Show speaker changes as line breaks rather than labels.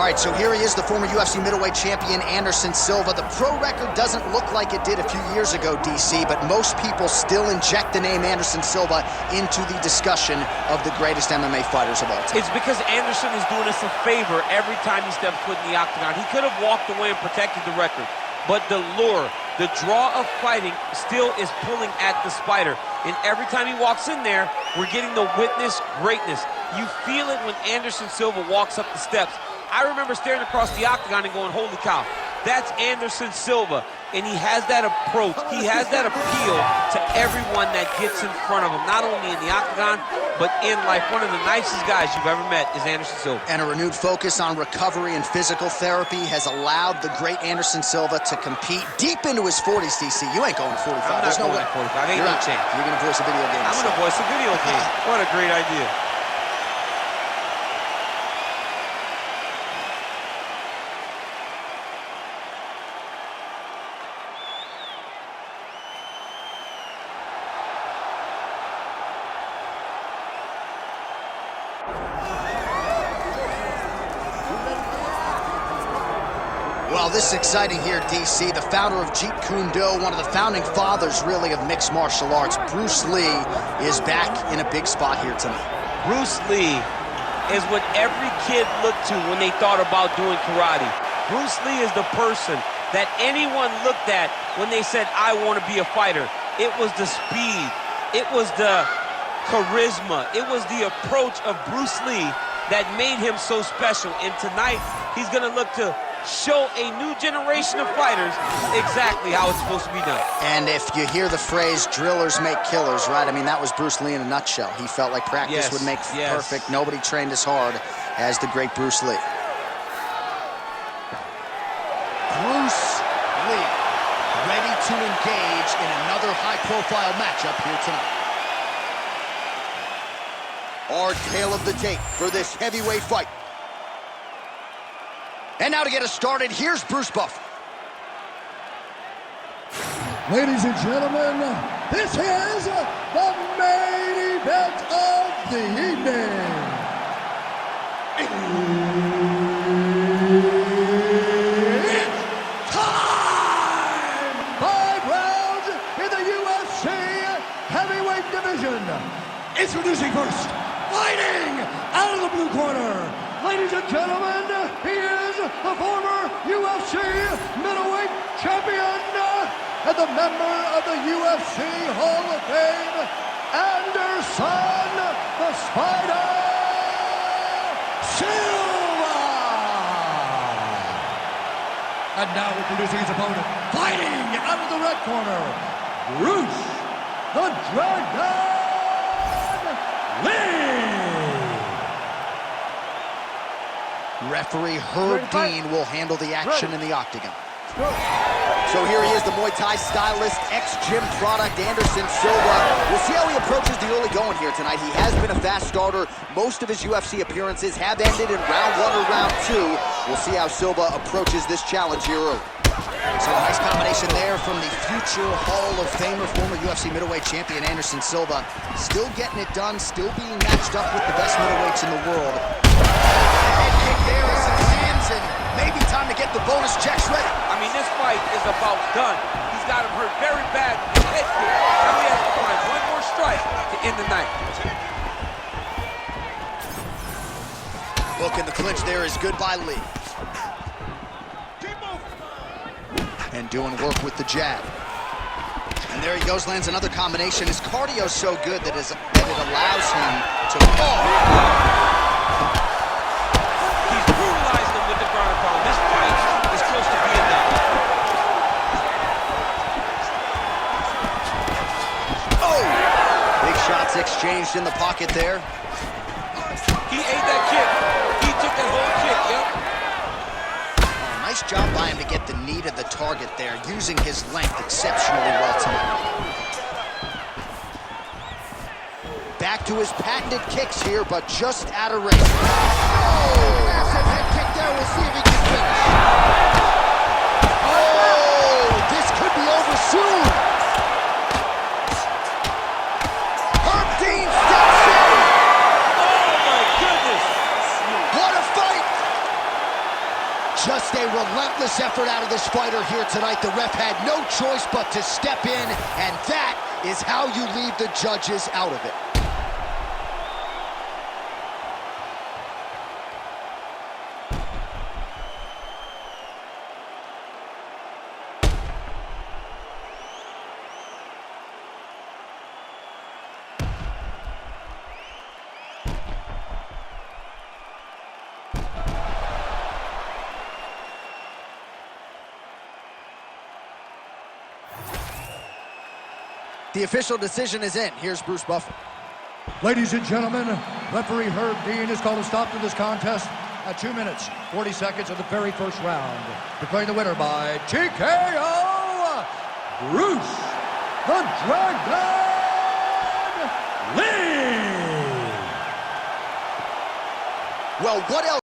right, so here he is, the former UFC middleweight champion, Anderson Silva. The pro record doesn't look like it did a few years ago, DC, but most people still inject the name Anderson Silva into the discussion of the greatest MMA fighters of all time.
It's because Anderson is doing us a favor every time he steps foot in the octagon. He could have walked away and protected the record, but the lure, the draw of fighting still is pulling at the spider. And every time he walks in there, we're getting to witness greatness. You feel it when Anderson Silva walks up the steps. I remember staring across the octagon and going, holy cow, that's Anderson Silva. And he has that approach, he has that appeal to everyone that gets in front of him, not only in the octagon, but in life. One of the nicest guys you've ever met is Anderson Silva.
And a renewed focus on recovery and physical therapy has allowed the great Anderson Silva to compete deep into his 40s, DC. You ain't going 45.
I'm not going 45. Ain't no chance.
You're going to voice a video game.
I'm going to voice a video game. What a great idea.
Well, this is exciting here, DC. The founder of Jeet Kune Do, one of the founding fathers, really, of mixed martial arts, Bruce Lee, is back in a big spot here tonight.
Bruce Lee is what every kid looked to when they thought about doing karate. Bruce Lee is the person that anyone looked at when they said, I want to be a fighter. It was the speed. It was the charisma. It was the approach of Bruce Lee that made him so special. And tonight, he's going to look to show a new generation of fighters exactly how it's supposed to be done.
And if you hear the phrase, drillers make killers, right? I mean, that was Bruce Lee in a nutshell. He felt like practice would make perfect. Nobody trained as hard as the great Bruce Lee. Bruce Lee, ready to engage in another high-profile matchup here tonight. Our tale of the tape for this heavyweight fight. And now to get us started, here's Bruce Buffer.
Ladies and gentlemen, this is the main event of the evening. It's time! 5 rounds in the UFC heavyweight division. Introducing first, fighting out of the blue corner. Ladies and gentlemen, he is the former UFC middleweight champion and the member of the UFC Hall of Fame, Anderson the Spider Silva. And now introducing his opponent, fighting out of the red corner, Bruce the Dragon Lee.
Referee Herb Dean will handle the action in the octagon. So here he is, the Muay Thai stylist, ex-gym product, Anderson Silva. We'll see how he approaches the early going here tonight. He has been a fast starter. Most of his UFC appearances have ended in round 1 or round 2. We'll see how Silva approaches this challenge here early. So a nice combination there from the future Hall of Famer, former UFC middleweight champion Anderson Silva. Still getting it done, still being matched up with the best middleweights in the world. Head kick there is in hands, and maybe time to get the bonus checks ready.
I mean, this fight is about done. He's got him hurt very bad with the head kick. Now he has to find one more strike to end the night.
Look in the clinch there is good by Lee. And doing work with the jab. And there he goes, lands another combination. His cardio's so good that it allows him to...
He's brutalized him with the ground and pound. This fight is close to being done.
Oh! Big shots exchanged in the pocket there.
He ate that kick. He took that whole kick, yep.
Nice job by him to get the knee to the target there, using his length exceptionally well tonight. Back to his patented kicks here, but just out of range. Oh, massive head kick there. We'll see if he can finish. Oh, this could be over soon. Herb Dean steps in.
Oh, my goodness.
What a fight. fighter here tonight. The ref had no choice but to step in, and that is how you leave the judges out of it. The official decision is in. Here's Bruce Buffer.
Ladies and gentlemen, referee Herb Dean has called a stop to this contest at 2 minutes, 40 seconds of the very first round. Declaring the winner by TKO, Bruce the Dragon Lee!
Well, what else?